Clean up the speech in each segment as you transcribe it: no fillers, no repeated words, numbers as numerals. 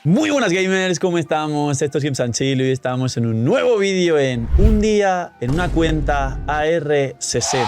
Muy buenas gamers, ¿cómo estamos? Esto es GameSandChill y hoy estamos en un nuevo vídeo en un día en una cuenta AR60.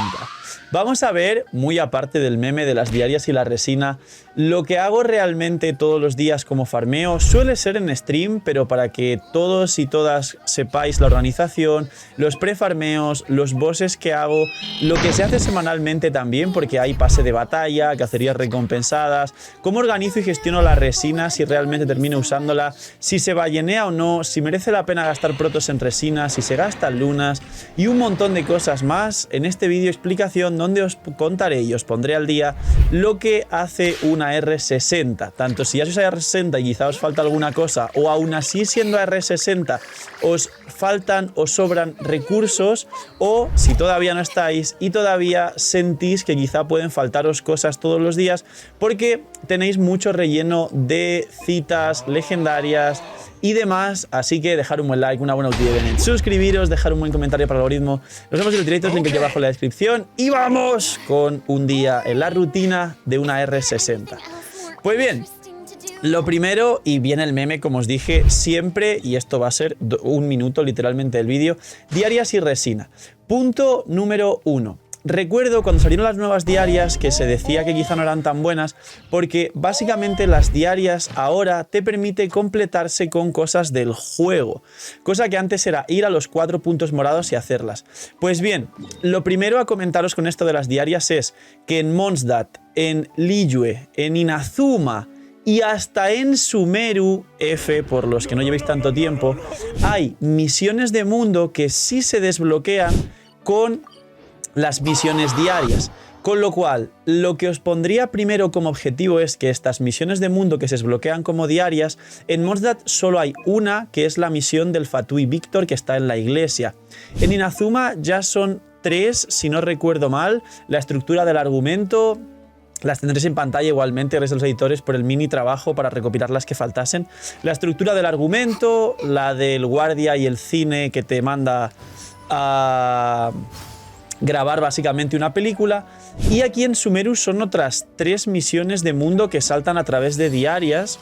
Vamos a ver, muy aparte del meme de las diarias y la resina, lo que hago realmente todos los días como farmeo. Suele ser en stream, pero para que todos y todas sepáis la organización, los pre-farmeos, los bosses que hago, lo que se hace semanalmente también, porque hay pase de batalla, cacerías recompensadas, cómo organizo y gestiono la resina, si realmente termino usándola, si se ballenea o no, si merece la pena gastar protos en resina, si se gastan lunas y un montón de cosas más. En este vídeo explicación donde os contaré y os pondré al día lo que hace una R60. Tanto si ya sois R60 y quizá os falta alguna cosa, o aún así siendo R60 os faltan o sobran recursos, o si todavía no estáis y todavía sentís que quizá pueden faltaros cosas todos los días porque tenéis mucho relleno de citas legendarias y demás. Así que dejar un buen like, una buena utilidad, suscribiros, dejar un buen comentario para el algoritmo. Nos vemos en el directo, link aquí abajo en la descripción, y vamos con un día en la rutina de una R60. Pues bien, lo primero, y viene el meme como os dije siempre, y esto va a ser un minuto literalmente del vídeo: diarias y resina. Punto número 1. Recuerdo cuando salieron las nuevas diarias que se decía que quizá no eran tan buenas, porque básicamente las diarias ahora te permite completarse con cosas del juego, cosa que antes era ir a los 4 puntos morados y hacerlas. Pues bien, lo primero a comentaros con esto de las diarias es que en Mondstadt, en Liyue, en Inazuma y hasta en Sumeru F, por los que no llevéis tanto tiempo, hay misiones de mundo que sí se desbloquean con las misiones diarias, con lo cual lo que os pondría primero como objetivo es que estas misiones de mundo que se desbloquean como diarias, en Mondstadt solo hay una, que es la misión del Fatui Victor, que está en la iglesia. En Inazuma ya son 3, si no recuerdo mal. La estructura del argumento las tendréis en pantalla igualmente, gracias a los editores, por el mini trabajo para recopilar las que faltasen. La estructura del argumento, la del guardia y el cine que te manda a grabar básicamente una película, y aquí en Sumeru son otras 3 misiones de mundo que saltan a través de diarias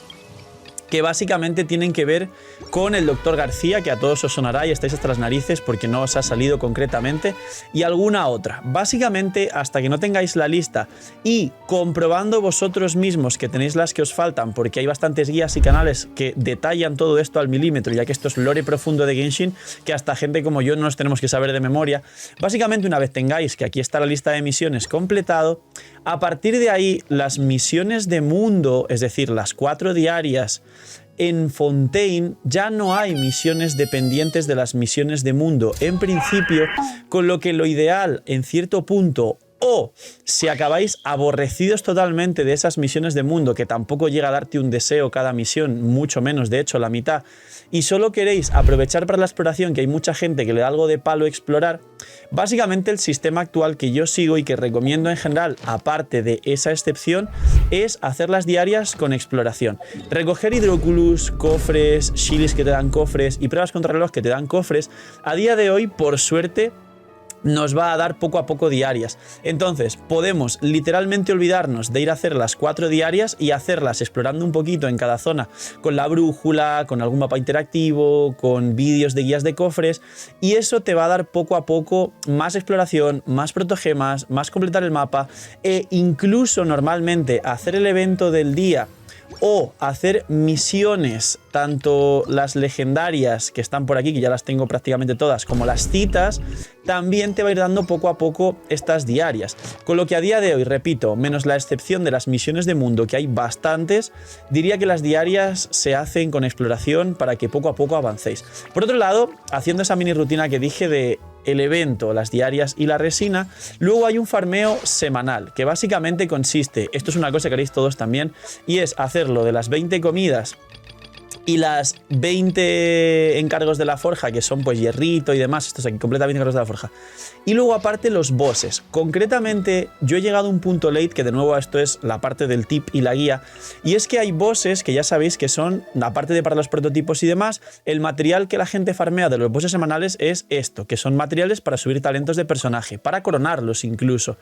que básicamente tienen que ver con el Dr. García, que a todos os sonará y estáis hasta las narices porque no os ha salido concretamente, y alguna otra. Básicamente, hasta que no tengáis la lista y comprobando vosotros mismos que tenéis las que os faltan, porque hay bastantes guías y canales que detallan todo esto al milímetro, ya que esto es lore profundo de Genshin, que hasta gente como yo no nos tenemos que saber de memoria. Básicamente, una vez tengáis que aquí está la lista de misiones completado, a partir de ahí las misiones de mundo, es decir, las 4 diarias, en Fontaine ya no hay misiones dependientes de las misiones de mundo en principio, con lo que lo ideal en cierto punto, o si acabáis aborrecidos totalmente de esas misiones de mundo, que tampoco llega a darte un deseo cada misión, mucho menos, de hecho la mitad, y solo queréis aprovechar para la exploración, que hay mucha gente que le da algo de palo explorar, básicamente el sistema actual que yo sigo y que recomiendo en general, aparte de esa excepción, es hacer las diarias con exploración. Recoger hidroculus, cofres, shilis que te dan cofres y pruebas contra reloj que te dan cofres, a día de hoy, por suerte, nos va a dar poco a poco diarias. Entonces podemos literalmente olvidarnos de ir a hacer las 4 diarias y hacerlas explorando un poquito en cada zona, con la brújula, con algún mapa interactivo, con vídeos de guías de cofres, y eso te va a dar poco a poco más exploración, más protogemas, más completar el mapa, e incluso normalmente hacer el evento del día o hacer misiones, tanto las legendarias que están por aquí, que ya las tengo prácticamente todas, como las citas, también te va a ir dando poco a poco estas diarias. Con lo que a día de hoy, repito, menos la excepción de las misiones de mundo, que hay bastantes, diría que las diarias se hacen con exploración para que poco a poco avancéis. Por otro lado, haciendo esa mini rutina que dije de el evento, las diarias y la resina, luego hay un farmeo semanal, que básicamente consiste, esto es una cosa que haréis todos también, y es hacerlo de las 20 comidas Y las 20 encargos de la forja, que son pues hierrito y demás, estos aquí, completamente encargos de la forja. Y luego aparte los bosses. Concretamente, yo he llegado a un punto late, que de nuevo esto es la parte del tip y la guía, y es que hay bosses que ya sabéis que son, aparte de para los prototipos y demás, el material que la gente farmea de los bosses semanales es esto, que son materiales para subir talentos de personaje, para coronarlos incluso.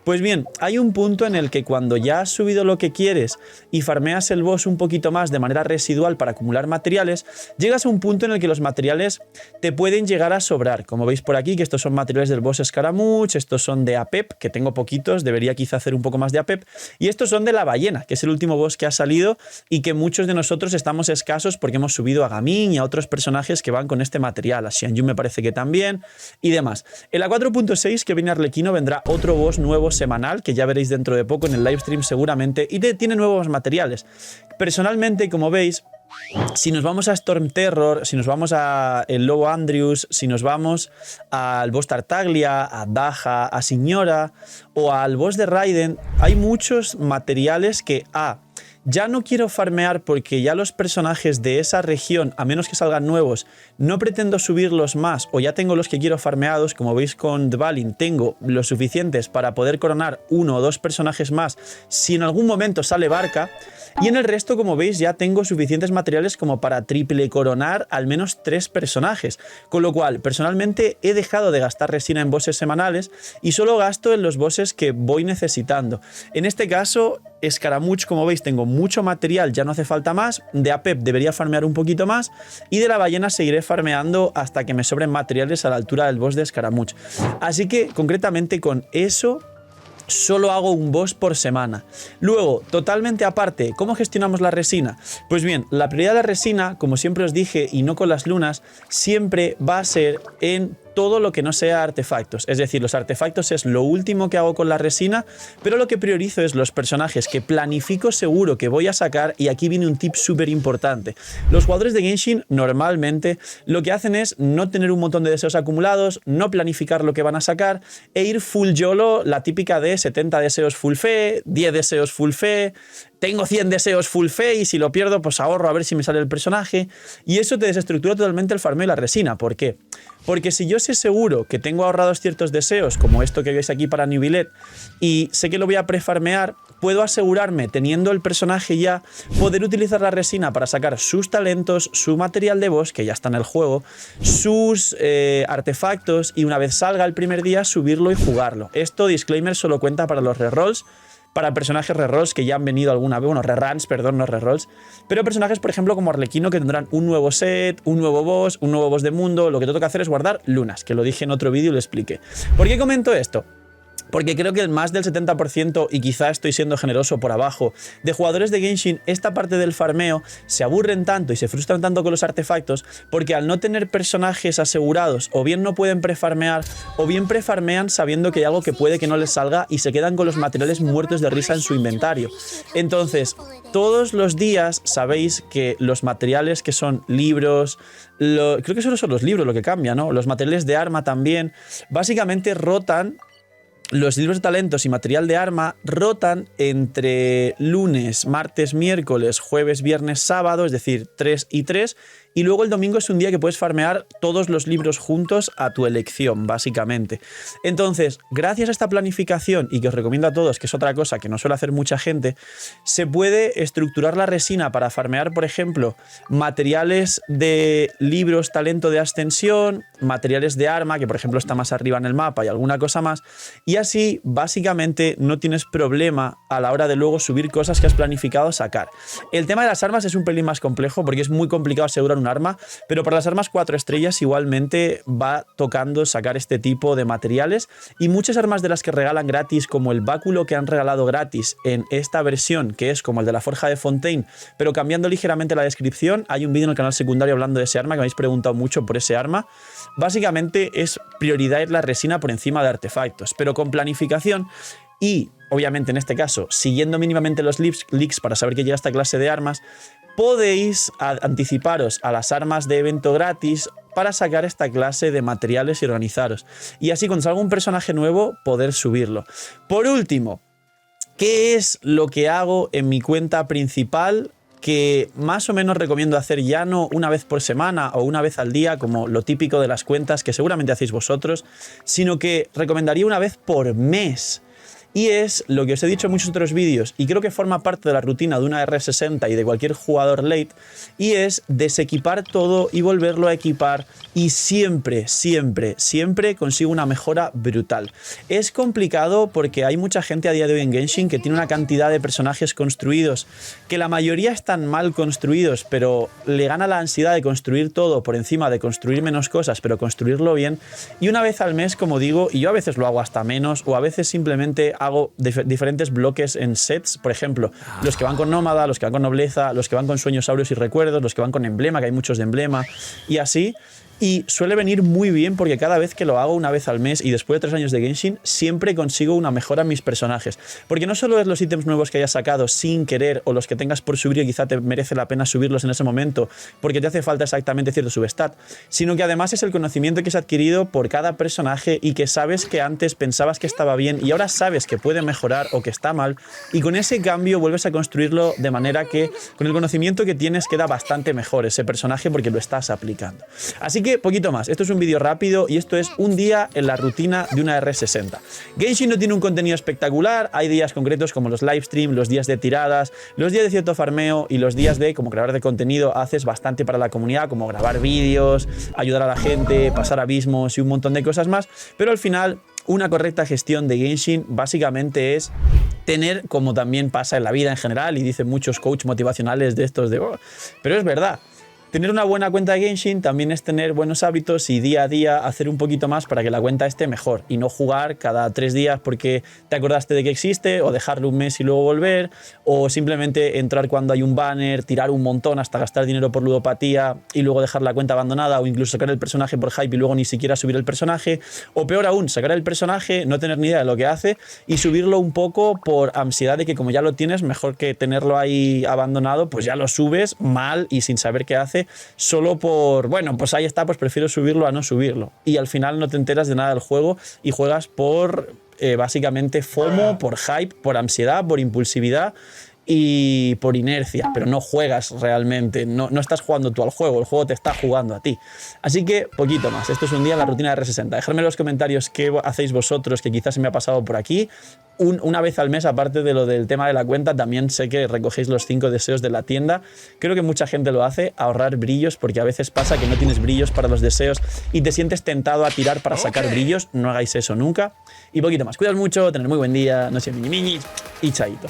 Pues bien, hay un punto en el que cuando ya has subido lo que quieres y farmeas el boss un poquito más de manera residual para acumular materiales, llegas a un punto en el que los materiales te pueden llegar a sobrar. Como veis por aquí, que estos son materiales del boss Scaramouche, estos son de APEP, que tengo poquitos, debería quizá hacer un poco más de APEP, y estos son de la ballena, que es el último boss que ha salido y que muchos de nosotros estamos escasos porque hemos subido a Gaming y a otros personajes que van con este material, a Xianyu me parece que también, y demás. En la 4.6 que viene Arlequino vendrá otro boss nuevo semanal, que ya veréis dentro de poco en el livestream seguramente, y tiene nuevos materiales. Personalmente, como veis, si nos vamos a Storm Terror, si nos vamos a el Lobo Andrews, si nos vamos al boss Tartaglia, a Daja, a Signora o al boss de Raiden, hay muchos materiales que ya no quiero farmear porque ya los personajes de esa región, a menos que salgan nuevos, no pretendo subirlos más o ya tengo los que quiero farmeados. Como veis con Dvalin tengo los suficientes para poder coronar 1 o 2 personajes más si en algún momento sale Barca. Y en el resto, como veis, ya tengo suficientes materiales como para triple coronar al menos 3 personajes. Con lo cual, personalmente he dejado de gastar resina en bosses semanales y solo gasto en los bosses que voy necesitando. En este caso, Scaramouche, como veis, tengo mucho material, ya no hace falta más. De APEP debería farmear un poquito más. Y de la ballena seguiré farmeando hasta que me sobren materiales a la altura del boss de Scaramouche. Así que, concretamente, con eso solo hago un boss por semana. Luego, totalmente aparte, ¿cómo gestionamos la resina? Pues bien, la prioridad de la resina, como siempre os dije, y no con las lunas, siempre va a ser en todo lo que no sea artefactos. Es decir, los artefactos es lo último que hago con la resina, pero lo que priorizo es los personajes que planifico seguro que voy a sacar, y aquí viene un tip súper importante. Los jugadores de Genshin normalmente lo que hacen es no tener un montón de deseos acumulados, no planificar lo que van a sacar e ir full YOLO, la típica de 70 deseos full fe, 10 deseos full fe, tengo 100 deseos full fe y si lo pierdo pues ahorro a ver si me sale el personaje, y eso te desestructura totalmente el farmeo y la resina. ¿Por qué? Porque si yo sé seguro que tengo ahorrados ciertos deseos, como esto que veis aquí para New Billet, y sé que lo voy a prefarmear, puedo asegurarme, teniendo el personaje ya, poder utilizar la resina para sacar sus talentos, su material de boss, que ya está en el juego, sus artefactos, y una vez salga el primer día, subirlo y jugarlo. Esto, disclaimer, solo cuenta para los rerolls, para personajes rerolls que ya han venido alguna vez, bueno, reruns, perdón, no rerolls, pero personajes, por ejemplo, como Arlequino, que tendrán un nuevo set, un nuevo boss de mundo. Lo que tengo que hacer es guardar lunas, que lo dije en otro vídeo y lo expliqué. ¿Por qué comento esto? Porque creo que el más del 70%, y quizá estoy siendo generoso por abajo, de jugadores de Genshin, esta parte del farmeo, se aburren tanto y se frustran tanto con los artefactos, porque al no tener personajes asegurados, o bien no pueden prefarmear, o bien prefarmean sabiendo que hay algo que puede que no les salga y se quedan con los materiales muertos de risa en su inventario. Entonces, todos los días sabéis que los materiales que son libros, creo que solo son los libros lo que cambia, ¿no? Los materiales de arma también, básicamente rotan. Los libros de talentos y material de arma rotan entre lunes, martes, miércoles, jueves, viernes, sábado, es decir, 3 y 3, y luego el domingo es un día que puedes farmear todos los libros juntos a tu elección, básicamente. Entonces, gracias a esta planificación, y que os recomiendo a todos, que es otra cosa que no suele hacer mucha gente, se puede estructurar la resina para farmear, por ejemplo, materiales de libros, talento de ascensión, materiales de arma, que por ejemplo está más arriba en el mapa, y alguna cosa más, y así básicamente no tienes problema a la hora de luego subir cosas que has planificado sacar. El tema de las armas es un pelín más complejo porque es muy complicado asegurar un arma, pero para las armas 4 estrellas igualmente va tocando sacar este tipo de materiales, y muchas armas de las que regalan gratis, como el báculo que han regalado gratis en esta versión, que es como el de la Forja de Fontaine, pero cambiando ligeramente la descripción. Hay un vídeo en el canal secundario hablando de ese arma, que me habéis preguntado mucho por ese arma. Básicamente es prioridad la resina por encima de artefactos, pero con planificación y, obviamente en este caso, siguiendo mínimamente los leaks para saber que llega esta clase de armas, podéis anticiparos a las armas de evento gratis para sacar esta clase de materiales y organizaros. Y así, cuando salga un personaje nuevo, poder subirlo. Por último, ¿qué es lo que hago en mi cuenta principal que más o menos recomiendo hacer ya no una vez por semana o una vez al día, como lo típico de las cuentas que seguramente hacéis vosotros, sino que recomendaría una vez por mes. Y es lo que os he dicho en muchos otros vídeos, y creo que forma parte de la rutina de una R60 y de cualquier jugador late, y es desequipar todo y volverlo a equipar, y siempre, siempre, siempre consigo una mejora brutal. Es complicado porque hay mucha gente a día de hoy en Genshin que tiene una cantidad de personajes construidos, que la mayoría están mal construidos, pero le gana la ansiedad de construir todo por encima de construir menos cosas, pero construirlo bien, y una vez al mes, como digo, y yo a veces lo hago hasta menos, o a veces simplemente hago diferentes bloques en sets, por ejemplo, los que van con nómada, los que van con nobleza, los que van con sueños áureos y recuerdos, los que van con emblema, que hay muchos de emblema, y así. Y suele venir muy bien porque cada vez que lo hago una vez al mes y después de 3 años de Genshin, siempre consigo una mejora en mis personajes. Porque no solo es los ítems nuevos que hayas sacado sin querer o los que tengas por subir y quizá te merece la pena subirlos en ese momento porque te hace falta exactamente cierto substat, sino que además es el conocimiento que has adquirido por cada personaje y que sabes que antes pensabas que estaba bien y ahora sabes que puede mejorar o que está mal, y con ese cambio vuelves a construirlo de manera que con el conocimiento que tienes queda bastante mejor ese personaje porque lo estás aplicando. Así que poquito más, esto es un vídeo rápido y esto es un día en la rutina de una R60. Genshin no tiene un contenido espectacular, hay días concretos como los livestream, los días de tiradas, los días de cierto farmeo y los días de, como creador de contenido, haces bastante para la comunidad, como grabar vídeos, ayudar a la gente, pasar abismos y un montón de cosas más, pero al final una correcta gestión de Genshin básicamente es tener, como también pasa en la vida en general y dicen muchos coach motivacionales de estos de... Oh, pero es verdad. Tener una buena cuenta de Genshin también es tener buenos hábitos y día a día hacer un poquito más para que la cuenta esté mejor y no jugar cada 3 días porque te acordaste de que existe, o dejarlo un mes y luego volver, o simplemente entrar cuando hay un banner, tirar un montón hasta gastar dinero por ludopatía y luego dejar la cuenta abandonada, o incluso sacar el personaje por hype y luego ni siquiera subir el personaje, o peor aún, sacar el personaje, no tener ni idea de lo que hace y subirlo un poco por ansiedad de que como ya lo tienes, mejor que tenerlo ahí abandonado, pues ya lo subes mal y sin saber qué hace, solo por, bueno, pues ahí está, pues prefiero subirlo a no subirlo. Y al final no te enteras de nada del juego y juegas por básicamente FOMO, por hype, por ansiedad, por impulsividad y por inercia, pero no juegas realmente, no estás jugando tú al juego, el juego te está jugando a ti. Así que poquito más, esto es un día en la rutina de R60. Dejadme en los comentarios qué hacéis vosotros, que quizás se me ha pasado por aquí. Una vez al mes, aparte de lo del tema de la cuenta, también sé que recogéis los 5 deseos de la tienda. Creo que mucha gente lo hace, ahorrar brillos, porque a veces pasa que no tienes brillos para los deseos y te sientes tentado a tirar para sacar brillos. No hagáis eso nunca. Y poquito más. Cuidaos mucho, tener muy buen día, no sé, miñi y chaito.